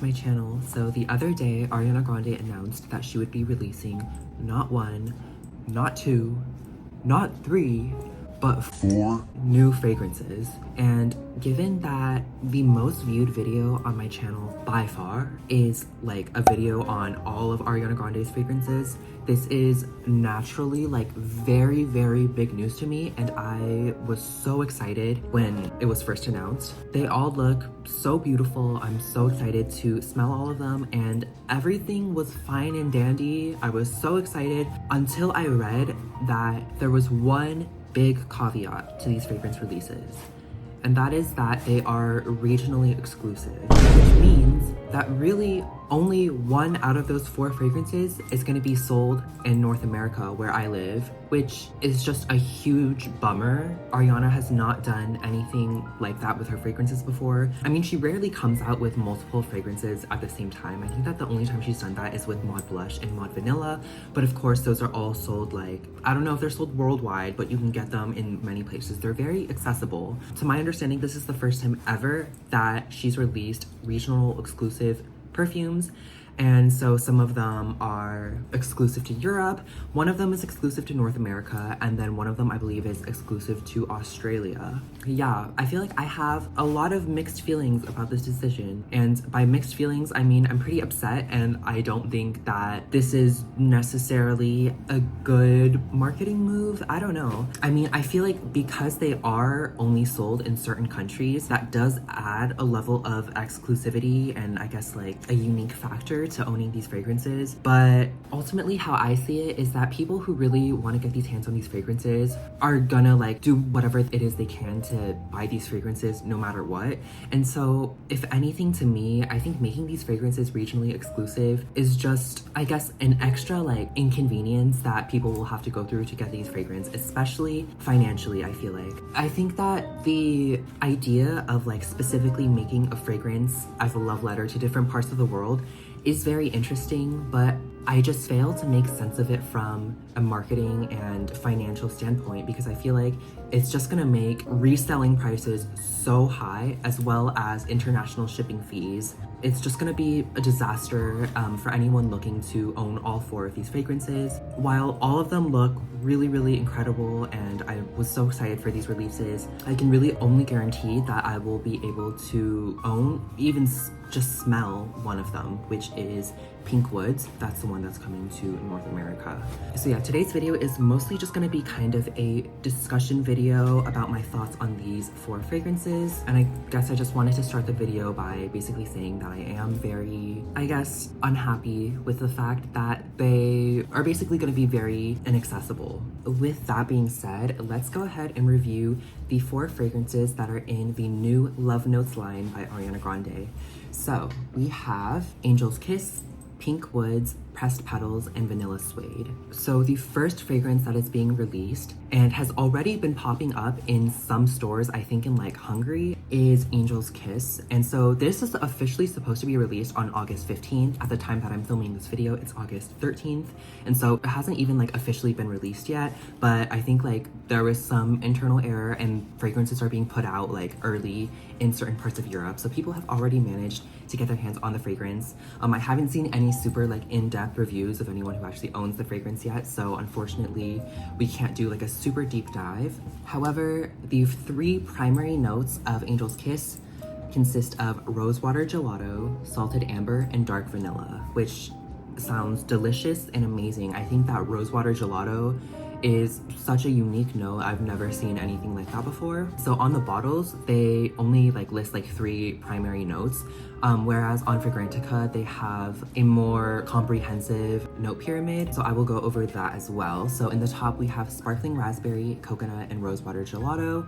to my channel. So the other day, Ariana Grande announced that she would be releasing not one, not two, not three, but 4 new fragrances. And given that the most viewed video on my channel by far is like a video on all of Ariana Grande's fragrances, this is naturally like very, very big news to me, and I was so excited when it was first announced. They all look so beautiful. I'm so excited to smell all of them, and everything was fine and dandy. I was so excited until I read that there was one big caveat to these fragrance releases, and that is that they are regionally exclusive, which means that really only 1 out of those 4 fragrances is going to be sold in North America, where I live, which is just a huge bummer. Ariana has not done anything like that with her fragrances before. I mean, she rarely comes out with multiple fragrances at the same time. I think that the only time she's done that is with Maud Blush and Maud Vanilla, but of course those are all sold, like, I don't know if they're sold worldwide, but you can get them in many places. They're very accessible. To my understanding, this is the first time ever that she's released regional exclusive perfumes, and so some of them are exclusive to Europe, one of them is exclusive to North America, and then one of them I believe is exclusive to Australia. Yeah, I feel like I have a lot of mixed feelings about this decision, and by mixed feelings I mean I'm pretty upset, and I don't think that this is necessarily a good marketing move. I don't know. I mean, I feel like because they are only sold in certain countries, that does add a level of exclusivity and I guess like a unique factor to owning these fragrances. But ultimately how I see it is that people who really want to get these hands on these fragrances are gonna like do whatever it is they can to buy these fragrances no matter what. And so if anything, to me, I think making these fragrances regionally exclusive is just, I guess, an extra like inconvenience that people will have to go through to get these fragrances, especially financially. I feel like I think that the idea of like specifically making a fragrance as a love letter to different parts of the world is very interesting, but I just fail to make sense of it from a marketing and financial standpoint, because I feel like it's just gonna make reselling prices so high, as well as international shipping fees. It's just gonna be a disaster for anyone looking to own all 4 of these fragrances. While all of them look really, really incredible, and I was so excited for these releases, I can really only guarantee that I will be able to own, even just smell one of them, which is Pink Woods. That's the one that's coming to North America. So yeah, today's video is mostly just gonna be kind of a discussion video about my thoughts on these 4 fragrances. And I guess I just wanted to start the video by basically saying that I am very, I guess, unhappy with the fact that they are basically gonna be very inaccessible. With that being said, let's go ahead and review the 4 fragrances that are in the new Love Notes line by Ariana Grande. So we have Angel's Kiss, Pink Woods, Pressed Petals, and Vanilla Suede. So the first fragrance that is being released and has already been popping up in some stores, I think in like Hungary, is Angel's Kiss. And so this is officially supposed to be released on August 15th. At the time that I'm filming this video, it's August 13th. And so it hasn't even like officially been released yet, but I think like there was some internal error and fragrances are being put out like early in certain parts of Europe. So people have already managed to get their hands on the fragrance. I haven't seen any super like in-depth reviews of anyone who actually owns the fragrance yet, so unfortunately we can't do like a super deep dive. However, the 3 primary notes of Angel's Kiss consist of rosewater gelato, salted amber, and dark vanilla, which sounds delicious and amazing. I think that rosewater gelato is such a unique note. I've never seen anything like that before. So on the bottles, they only like list like 3 primary notes, whereas on Fragrantica, they have a more comprehensive note pyramid. So I will go over that as well. So in the top, we have sparkling raspberry, coconut, and rosewater gelato.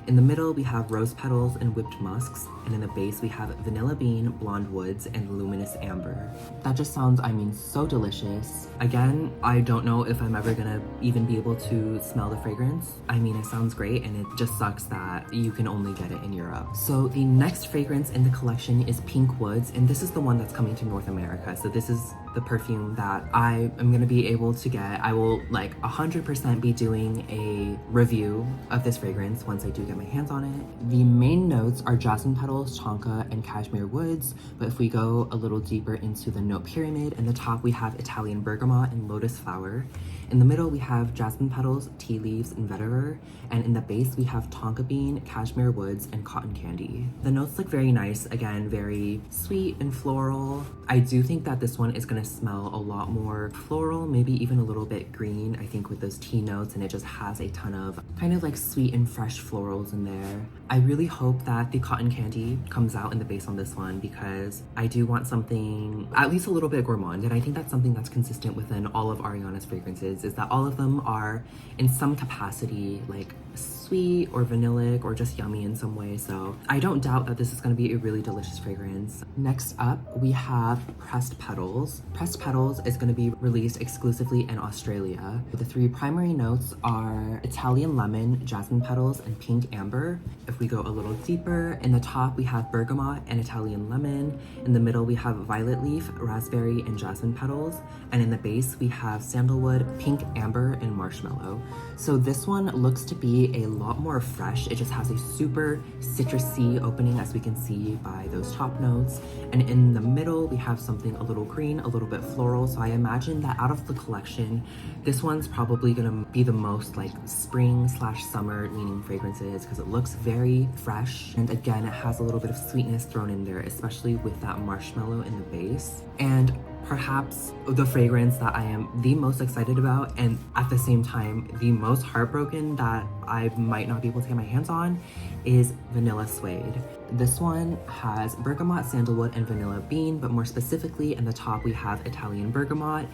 In the middle, we have rose petals and whipped musks, and in the base, we have vanilla bean, blonde woods, and luminous amber. That just sounds, I mean, so delicious. Again, I don't know if I'm ever gonna even be able to smell the fragrance. I mean, it sounds great, and it just sucks that you can only get it in Europe. So the next fragrance in the collection is Pink Woods, and this is the one that's coming to North America. So this is the perfume that I am gonna be able to get. I will like 100% be doing a review of this fragrance once I do get my hands on it. The main notes are jasmine petals, tonka, and cashmere woods, but if we go a little deeper into the note pyramid, in the top we have Italian bergamot and lotus flower. In the middle, we have jasmine petals, tea leaves, and vetiver. And in the base, we have tonka bean, cashmere woods, and cotton candy. The notes look very nice. Again, very sweet and floral. I do think that this one is gonna smell a lot more floral, maybe even a little bit green, I think with those tea notes, and it just has a ton of kind of like sweet and fresh florals in there. I really hope that the cotton candy comes out in the base on this one because I do want something at least a little bit gourmand, and I think that's something that's consistent within all of Ariana's fragrances, is that all of them are in some capacity like sweet or vanillic or just yummy in some way. So I don't doubt that this is going to be a really delicious fragrance. Next up, we have Pressed Petals. Pressed Petals is going to be released exclusively in Australia. The three primary notes are Italian lemon, jasmine petals, and pink amber. If we go a little deeper, in the top we have bergamot and Italian lemon. In the middle we have violet leaf, raspberry, and jasmine petals. And in the base we have sandalwood, pink amber, and marshmallow. So this one looks to be a lot more fresh. It just has a super citrusy opening, as we can see by those top notes. And in the middle we have something a little green, a little bit floral. So I imagine that out of the collection, this one's probably gonna be the most like spring/summer leaning fragrances because it looks very fresh. And again, it has a little bit of sweetness thrown in there, especially with that marshmallow in the base. And perhaps the fragrance that I am the most excited about, and at the same time the most heartbroken that I might not be able to get my hands on, is Vanilla Suede. This one has bergamot, sandalwood, and vanilla bean, but more specifically in the top we have Italian bergamot.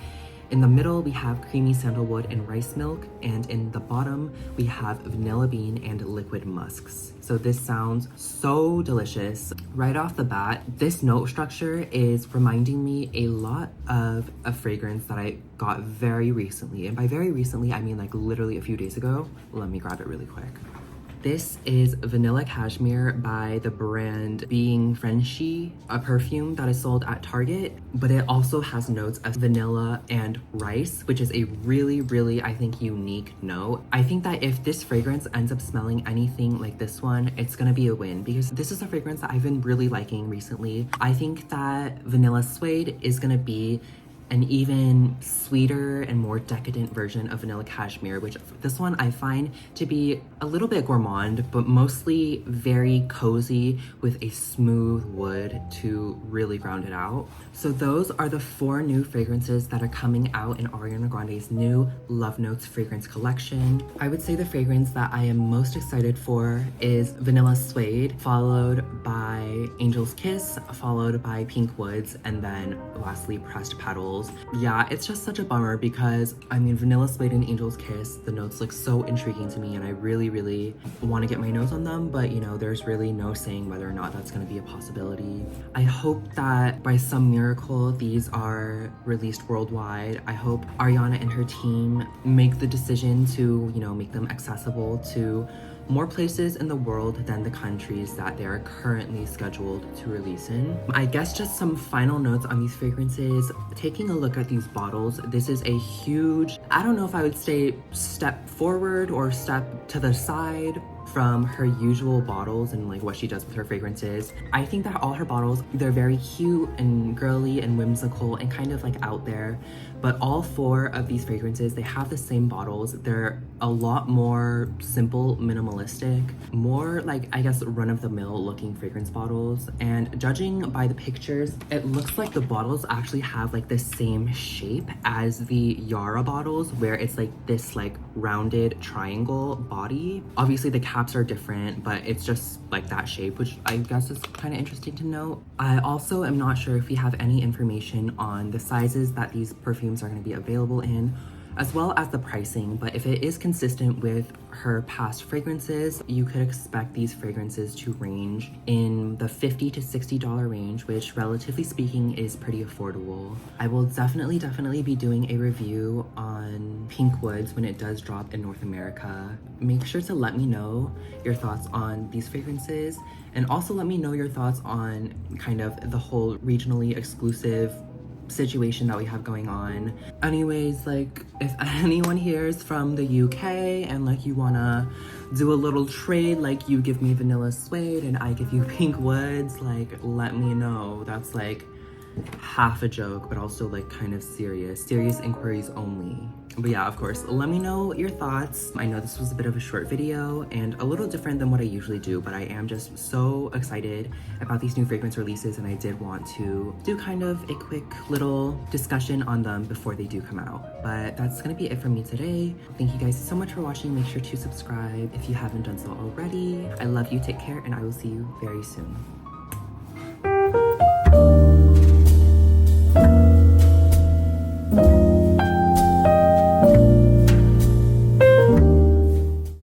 In the middle, we have creamy sandalwood and rice milk, and in the bottom, we have vanilla bean and liquid musks. So this sounds so delicious. Right off the bat, this note structure is reminding me a lot of a fragrance that I got very recently. And by very recently, I mean like literally a few days ago. Let me grab it really quick. This is Vanilla Cashmere by the brand Being Frenchy, a perfume that is sold at Target, but it also has notes of vanilla and rice, which is a really, really, I think, unique note. I think that if this fragrance ends up smelling anything like this one, it's gonna be a win because this is a fragrance that I've been really liking recently. I think that Vanilla Suede is gonna be an even sweeter and more decadent version of Vanilla Cashmere, which this one I find to be a little bit gourmand, but mostly very cozy with a smooth wood to really ground it out. So those are the 4 new fragrances that are coming out in Ariana Grande's new Love Notes fragrance collection. I would say the fragrance that I am most excited for is Vanilla Suede, followed by Angel's Kiss, followed by Pink Woods, and then lastly Pressed Petals. Yeah, it's just such a bummer because, I mean, Vanilla Suede and Angel's Kiss, the notes look so intriguing to me and I really, really want to get my nose on them, but you know, there's really no saying whether or not that's going to be a possibility. I hope that by some miracle these are released worldwide. I hope Ariana and her team make the decision to, you know, make them accessible to more places in the world than the countries that they are currently scheduled to release in. I guess just some final notes on these fragrances. Taking a look at these bottles, this is a huge, I don't know if I would say step forward or step to the side from her usual bottles and like what she does with her fragrances. I think that all her bottles, they're very cute and girly and whimsical and kind of like out there, but all 4 of these fragrances, they have the same bottles. They're a lot more simple, minimalistic, more like, I guess, run-of-the-mill looking fragrance bottles. And judging by the pictures, it looks like the bottles actually have like the same shape as the Yara bottles, where it's like this like rounded triangle body. Obviously the caps are different, but it's just like that shape, which I guess is kind of interesting to note. I also am not sure if we have any information on the sizes that these perfumes are going to be available in, as well as the pricing, but if it is consistent with her past fragrances, you could expect these fragrances to range in the $50 to $60 range, which relatively speaking is pretty affordable. I will definitely be doing a review on Pink Woods when it does drop in North America. Make sure to let me know your thoughts on these fragrances, and also let me know your thoughts on kind of the whole regionally exclusive situation that we have going on. Anyways, like, if anyone here is from the UK and like you wanna do a little trade, like you give me vanilla suede and I give you pink woods, like let me know. That's like half a joke, but also like kind of serious inquiries only. But yeah, of course, let me know your thoughts. I know this was a bit of a short video and a little different than what I usually do, but I am just so excited about these new fragrance releases, and I did want to do kind of a quick little discussion on them before they do come out. But that's gonna be it from me today. Thank you guys so much for watching. Make sure to subscribe if you haven't done so already. I love you, take care, and I will see you very soon.